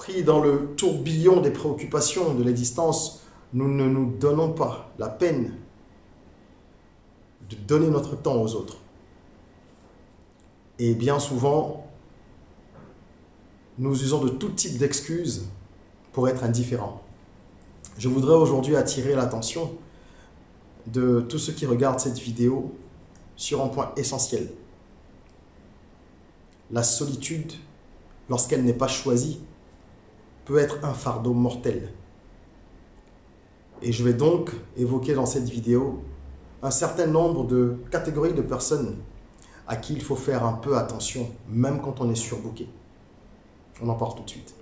Pris dans le tourbillon des préoccupations de l'existence, nous ne nous donnons pas la peine de donner notre temps aux autres. Et bien souvent, nous usons de tout type d'excuses pour être indifférents. Je voudrais aujourd'hui attirer l'attention de tous ceux qui regardent cette vidéo sur un point essentiel. La solitude, lorsqu'elle n'est pas choisie, peut être un fardeau mortel. Et je vais donc évoquer dans cette vidéo un certain nombre de catégories de personnes à qui il faut faire un peu attention, même quand on est surbooké. On en parle tout de suite.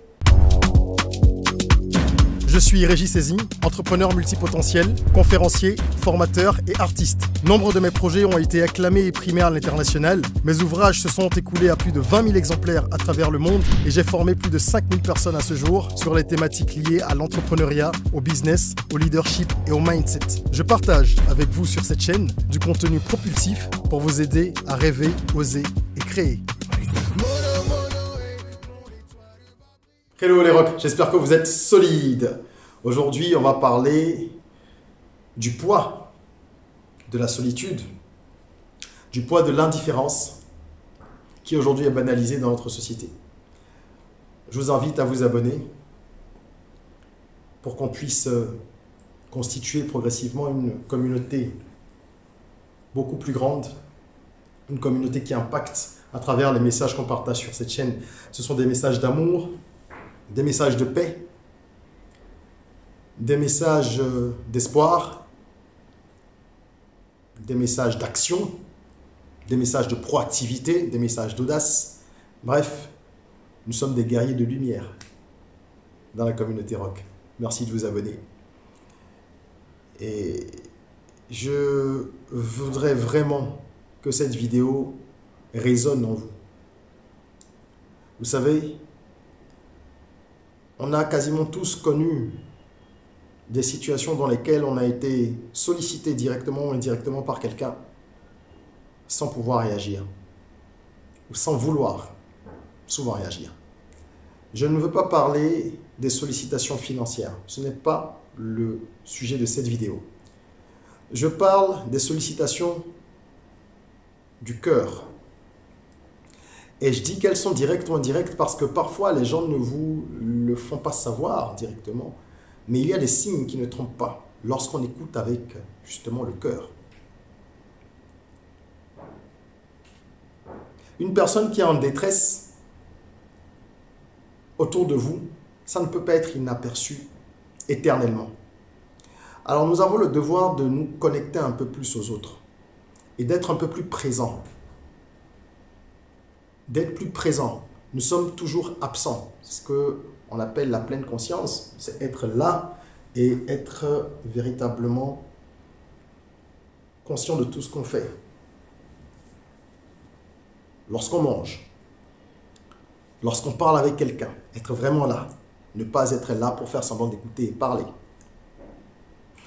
Je suis Régis Saizy, entrepreneur multipotentiel, conférencier, formateur et artiste. Nombre de mes projets ont été acclamés et primés à l'international. Mes ouvrages se sont écoulés à plus de 20 000 exemplaires à travers le monde et j'ai formé plus de 5 000 personnes à ce jour sur les thématiques liées à l'entrepreneuriat, au business, au leadership et au mindset. Je partage avec vous sur cette chaîne du contenu propulsif pour vous aider à rêver, oser et créer. Hello les rocks, j'espère que vous êtes solides. Aujourd'hui, on va parler du poids de la solitude, du poids de l'indifférence qui aujourd'hui est banalisé dans notre société. Je vous invite à vous abonner pour qu'on puisse constituer progressivement une communauté beaucoup plus grande, une communauté qui impacte à travers les messages qu'on partage sur cette chaîne. Ce sont des messages d'amour, des messages de paix, des messages d'espoir, des messages d'action, des messages de proactivité, des messages d'audace. Bref, nous sommes des guerriers de lumière dans la communauté rock. Merci de vous abonner. Et je voudrais vraiment que cette vidéo résonne en vous. Vous savez, on a quasiment tous connu des situations dans lesquelles on a été sollicité directement ou indirectement par quelqu'un sans pouvoir réagir ou sans vouloir souvent réagir. Je ne veux pas parler des sollicitations financières. Ce n'est pas le sujet de cette vidéo. Je parle des sollicitations du cœur. Et je dis qu'elles sont directes ou indirectes parce que parfois les gens ne vous le font pas savoir directement. Mais il y a des signes qui ne trompent pas lorsqu'on écoute avec justement le cœur. Une personne qui est en détresse autour de vous, ça ne peut pas être inaperçu éternellement. Alors nous avons le devoir de nous connecter un peu plus aux autres et d'être un peu plus présents. D'être plus présent. Nous sommes toujours absents. C'est ce qu'on appelle la pleine conscience. C'est être là et être véritablement conscient de tout ce qu'on fait. Lorsqu'on mange, lorsqu'on parle avec quelqu'un, être vraiment là. Ne pas être là pour faire semblant d'écouter et parler.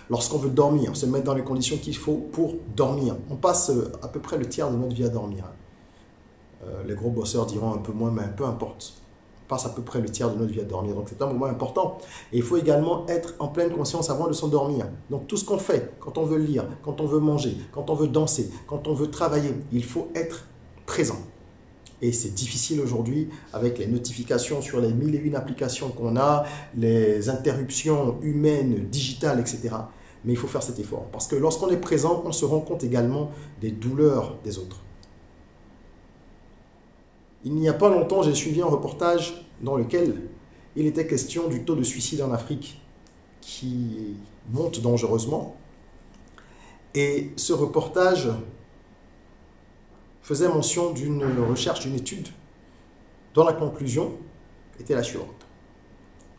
Lorsqu'on veut dormir, se mettre dans les conditions qu'il faut pour dormir. On passe à peu près le tiers de notre vie à dormir. Les gros bosseurs diront un peu moins, mais peu importe. On passe à peu près le tiers de notre vie à dormir. Donc c'est un moment important. Et il faut également être en pleine conscience avant de s'endormir. Donc tout ce qu'on fait, quand on veut lire, quand on veut manger, quand on veut danser, quand on veut travailler, il faut être présent. Et c'est difficile aujourd'hui avec les notifications sur les 1001 applications qu'on a, les interruptions humaines, digitales, etc. Mais il faut faire cet effort. Parce que lorsqu'on est présent, on se rend compte également des douleurs des autres. Il n'y a pas longtemps, j'ai suivi un reportage dans lequel il était question du taux de suicide en Afrique qui monte dangereusement. Et ce reportage faisait mention d'une recherche, d'une étude dont la conclusion était la suivante.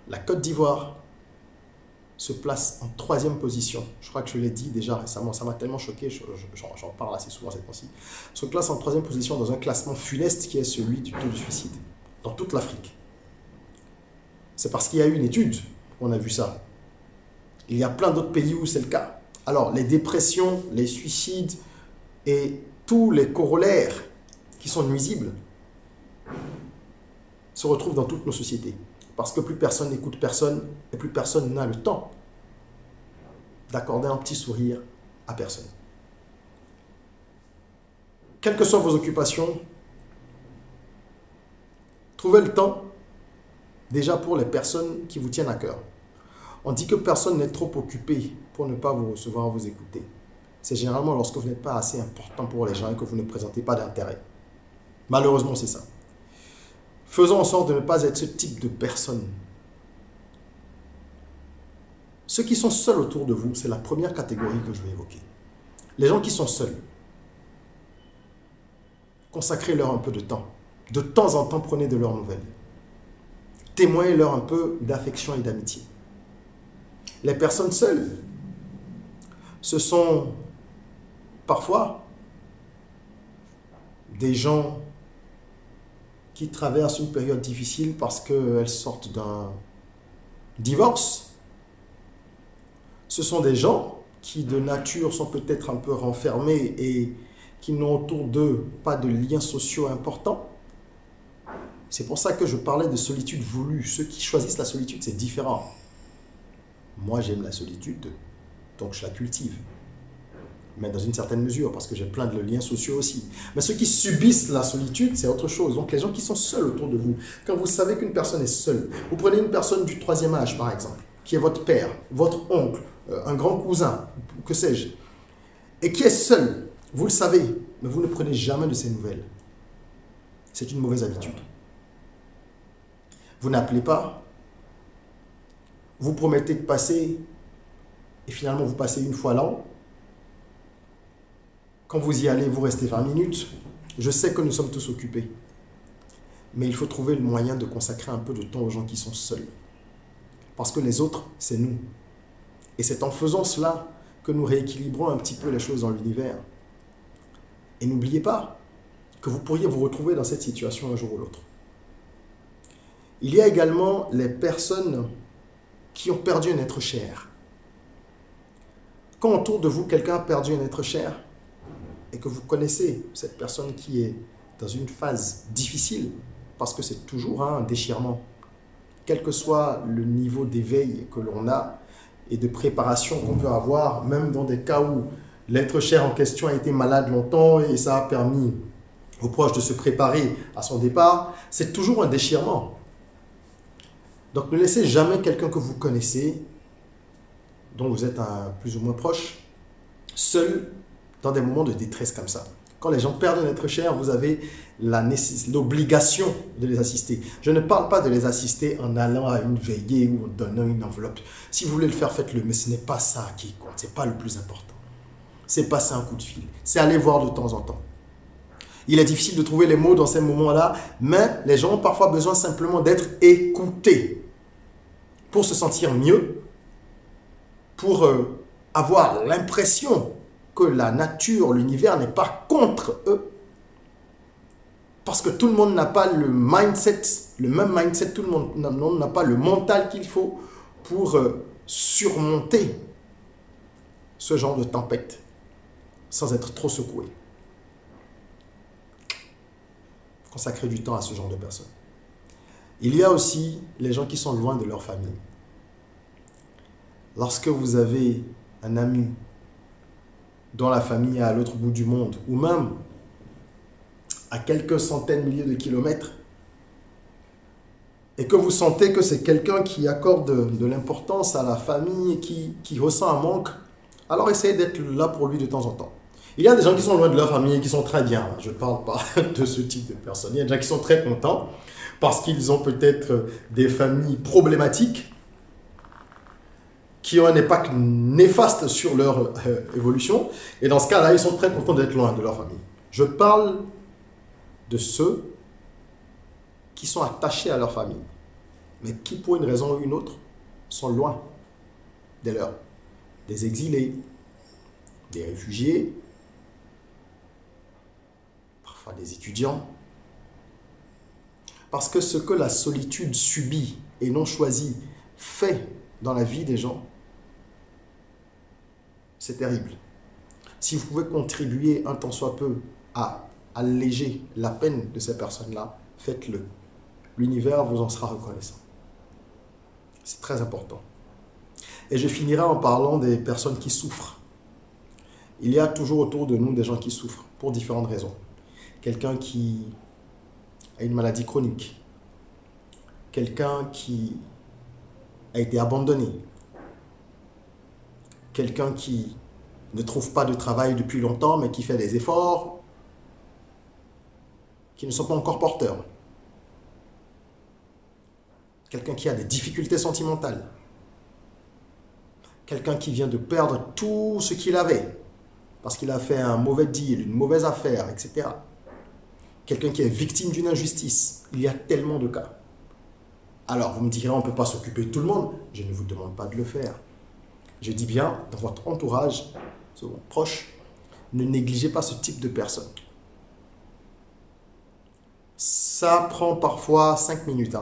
La Côte d'Ivoire se place en 3e position. Je crois que je l'ai dit déjà récemment, ça m'a tellement choqué, j'en parle assez souvent cette fois-ci. Se classe en 3e position dans un classement funeste qui est celui du taux de suicide dans toute l'Afrique. C'est parce qu'il y a eu une étude qu'on a vu ça. Il y a plein d'autres pays où c'est le cas. Alors, les dépressions, les suicides et tous les corollaires qui sont nuisibles se retrouvent dans toutes nos sociétés. Parce que plus personne n'écoute personne et plus personne n'a le temps d'accorder un petit sourire à personne. Quelles que soient vos occupations, trouvez le temps déjà pour les personnes qui vous tiennent à cœur. On dit que personne n'est trop occupé pour ne pas vous recevoir, vous écouter. C'est généralement lorsque vous n'êtes pas assez important pour les gens et que vous ne présentez pas d'intérêt. Malheureusement, c'est ça. Faisons en sorte de ne pas être ce type de personne. Ceux qui sont seuls autour de vous, c'est la première catégorie que je vais évoquer. Les gens qui sont seuls. Consacrez-leur un peu de temps. De temps en temps, prenez de leurs nouvelles. Témoignez-leur un peu d'affection et d'amitié. Les personnes seules, ce sont parfois des gens qui traversent une période difficile parce qu'elles sortent d'un divorce. Ce sont des gens qui de nature sont peut-être un peu renfermés et qui n'ont autour d'eux pas de liens sociaux importants. C'est pour ça que je parlais de solitude voulue. Ceux qui choisissent la solitude, c'est différent. Moi, j'aime la solitude, donc je la cultive. Mais dans une certaine mesure, parce que j'ai plein de liens sociaux aussi. Mais ceux qui subissent la solitude, c'est autre chose. Donc les gens qui sont seuls autour de vous, quand vous savez qu'une personne est seule, vous prenez une personne du 3e âge, par exemple, qui est votre père, votre oncle, un grand cousin, que sais-je, et qui est seul, vous le savez, mais vous ne prenez jamais de ses nouvelles. C'est une mauvaise habitude. Vous n'appelez pas, vous promettez de passer, et finalement vous passez une fois l'an. Quand vous y allez, vous restez 20 minutes. Je sais que nous sommes tous occupés. Mais il faut trouver le moyen de consacrer un peu de temps aux gens qui sont seuls. Parce que les autres, c'est nous. Et c'est en faisant cela que nous rééquilibrons un petit peu les choses dans l'univers. Et n'oubliez pas que vous pourriez vous retrouver dans cette situation un jour ou l'autre. Il y a également les personnes qui ont perdu un être cher. Quand autour de vous, quelqu'un a perdu un être cher, et que vous connaissez cette personne qui est dans une phase difficile, parce que c'est toujours un déchirement, quel que soit le niveau d'éveil que l'on a et de préparation qu'on peut avoir, même dans des cas où l'être cher en question a été malade longtemps et ça a permis aux proches de se préparer à son départ, c'est toujours un déchirement. Donc ne laissez jamais quelqu'un que vous connaissez, dont vous êtes un plus ou moins proche, seul dans des moments de détresse comme ça. Quand les gens perdent un être cher, vous avez l'obligation de les assister. Je ne parle pas de les assister en allant à une veillée ou en donnant une enveloppe. Si vous voulez le faire, faites-le, mais ce n'est pas ça qui compte, ce n'est pas le plus important. C'est passer un coup de fil, c'est aller voir de temps en temps. Il est difficile de trouver les mots dans ces moments-là, mais les gens ont parfois besoin simplement d'être écoutés pour se sentir mieux, pour avoir l'impression que la nature, l'univers n'est pas contre eux. Parce que tout le monde n'a pas le mindset, le même mindset, tout le monde n'a pas le mental qu'il faut pour surmonter ce genre de tempête sans être trop secoué. Consacrer du temps à ce genre de personnes. Il y a aussi les gens qui sont loin de leur famille. Lorsque vous avez un ami dont la famille est à l'autre bout du monde, ou même à quelques centaines de milliers de kilomètres, et que vous sentez que c'est quelqu'un qui accorde de l'importance à la famille et qui ressent un manque, alors essayez d'être là pour lui de temps en temps. Il y a des gens qui sont loin de leur famille et qui sont très bien. Je ne parle pas de ce type de personnes. Il y a des gens qui sont très contents parce qu'ils ont peut-être des familles problématiques qui ont un impact néfaste sur leur évolution. Et dans ce cas-là, ils sont très contents d'être loin de leur famille. Je parle de ceux qui sont attachés à leur famille, mais qui, pour une raison ou une autre, sont loin des leurs. Des exilés, des réfugiés, parfois des étudiants. Parce que ce que la solitude subit et non choisie fait dans la vie des gens, c'est terrible. Si vous pouvez contribuer un tant soit peu à alléger la peine de ces personnes-là, faites-le. L'univers vous en sera reconnaissant. C'est très important. Et je finirai en parlant des personnes qui souffrent. Il y a toujours autour de nous des gens qui souffrent pour différentes raisons. Quelqu'un qui a une maladie chronique. Quelqu'un qui a été abandonné. Quelqu'un qui ne trouve pas de travail depuis longtemps, mais qui fait des efforts, qui ne sont pas encore porteurs. Quelqu'un qui a des difficultés sentimentales. Quelqu'un qui vient de perdre tout ce qu'il avait, parce qu'il a fait un mauvais deal, une mauvaise affaire, etc. Quelqu'un qui est victime d'une injustice. Il y a tellement de cas. Alors, vous me direz, on ne peut pas s'occuper de tout le monde. Je ne vous demande pas de le faire. Je dis bien, dans votre entourage, proche, ne négligez pas ce type de personnes. Ça prend parfois 5 minutes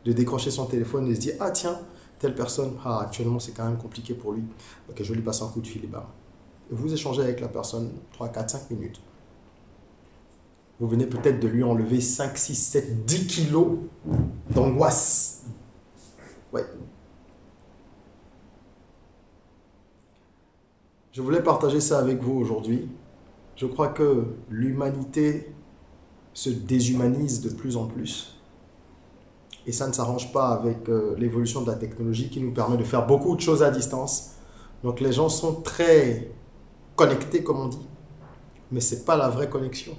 de décrocher son téléphone et de se dire « Ah tiens, telle personne, actuellement c'est quand même compliqué pour lui. Ok, je vais lui passer un coup de fil. » Et vous échangez avec la personne 3, 4, 5 minutes. Vous venez peut-être de lui enlever 5, 6, 7, 10 kilos d'angoisse. Ouais. Je voulais partager ça avec vous aujourd'hui. Je crois que l'humanité se déshumanise de plus en plus. Et ça ne s'arrange pas avec l'évolution de la technologie qui nous permet de faire beaucoup de choses à distance. Donc les gens sont très connectés, comme on dit. Mais ce n'est pas la vraie connexion.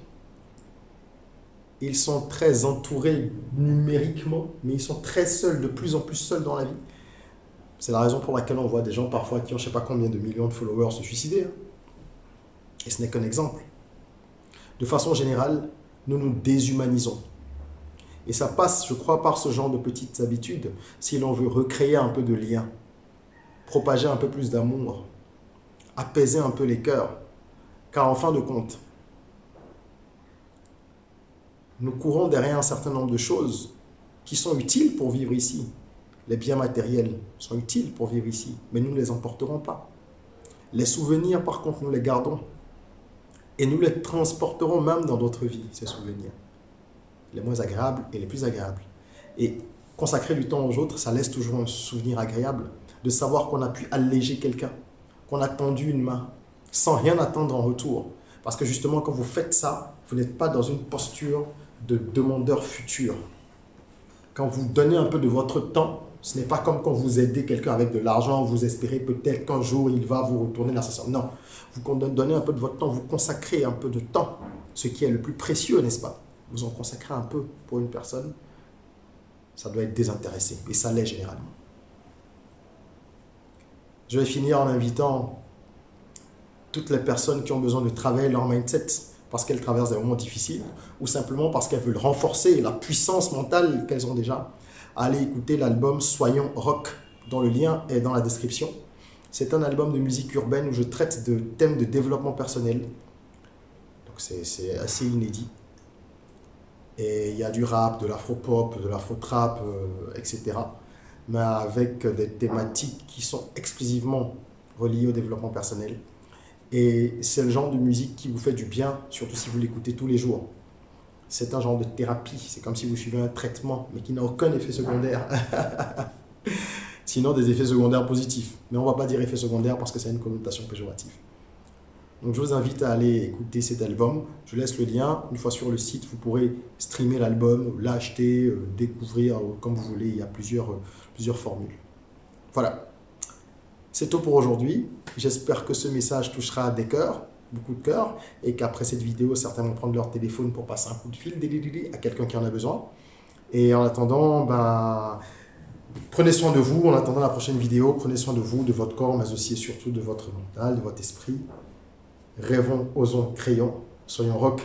Ils sont très entourés numériquement, mais ils sont très seuls, de plus en plus seuls dans la vie. C'est la raison pour laquelle on voit des gens parfois qui ont je ne sais pas combien de millions de followers se suicider. Et ce n'est qu'un exemple. De façon générale, nous nous déshumanisons. Et ça passe, je crois, par ce genre de petites habitudes, si l'on veut recréer un peu de lien, propager un peu plus d'amour, apaiser un peu les cœurs. Car en fin de compte, nous courons derrière un certain nombre de choses qui sont utiles pour vivre ici. Les biens matériels sont utiles pour vivre ici, mais nous ne les emporterons pas. Les souvenirs, par contre, nous les gardons. Et nous les transporterons même dans d'autres vies, ces souvenirs. Les moins agréables et les plus agréables. Et consacrer du temps aux autres, ça laisse toujours un souvenir agréable de savoir qu'on a pu alléger quelqu'un, qu'on a tendu une main, sans rien attendre en retour. Parce que justement, quand vous faites ça, vous n'êtes pas dans une posture de demandeur futur. Quand vous donnez un peu de votre temps, ce n'est pas comme quand vous aidez quelqu'un avec de l'argent, vous espérez peut-être qu'un jour il va vous retourner l'argent. Non, vous donnez un peu de votre temps, vous consacrez un peu de temps, ce qui est le plus précieux, n'est-ce pas? Vous en consacrez un peu pour une personne, ça doit être désintéressé, et ça l'est généralement. Je vais finir en invitant toutes les personnes qui ont besoin de travailler leur mindset parce qu'elles traversent des moments difficiles ou simplement parce qu'elles veulent renforcer la puissance mentale qu'elles ont déjà, à aller écouter l'album Soyons Rock, dont le lien est dans la description. C'est un album de musique urbaine où je traite de thèmes de développement personnel. Donc c'est assez inédit. Et il y a du rap, de l'afro-pop, de l'afro-trap, etc. Mais avec des thématiques qui sont exclusivement reliées au développement personnel. Et c'est le genre de musique qui vous fait du bien, surtout si vous l'écoutez tous les jours. C'est un genre de thérapie, c'est comme si vous suivez un traitement, mais qui n'a aucun effet secondaire. Sinon, des effets secondaires positifs. Mais on ne va pas dire effet secondaire parce que c'est une connotation péjorative. Donc je vous invite à aller écouter cet album. Je laisse le lien. Une fois sur le site, vous pourrez streamer l'album, l'acheter, découvrir comme vous voulez. Il y a plusieurs formules. Voilà. C'est tout pour aujourd'hui. J'espère que ce message touchera des cœurs, beaucoup de cœurs, et qu'après cette vidéo, certains vont prendre leur téléphone pour passer un coup de fil à quelqu'un qui en a besoin. Et en attendant, prenez soin de vous. En attendant la prochaine vidéo, prenez soin de vous, de votre corps, mais aussi et surtout de votre mental, de votre esprit. Rêvons, osons, créons, soyons rock.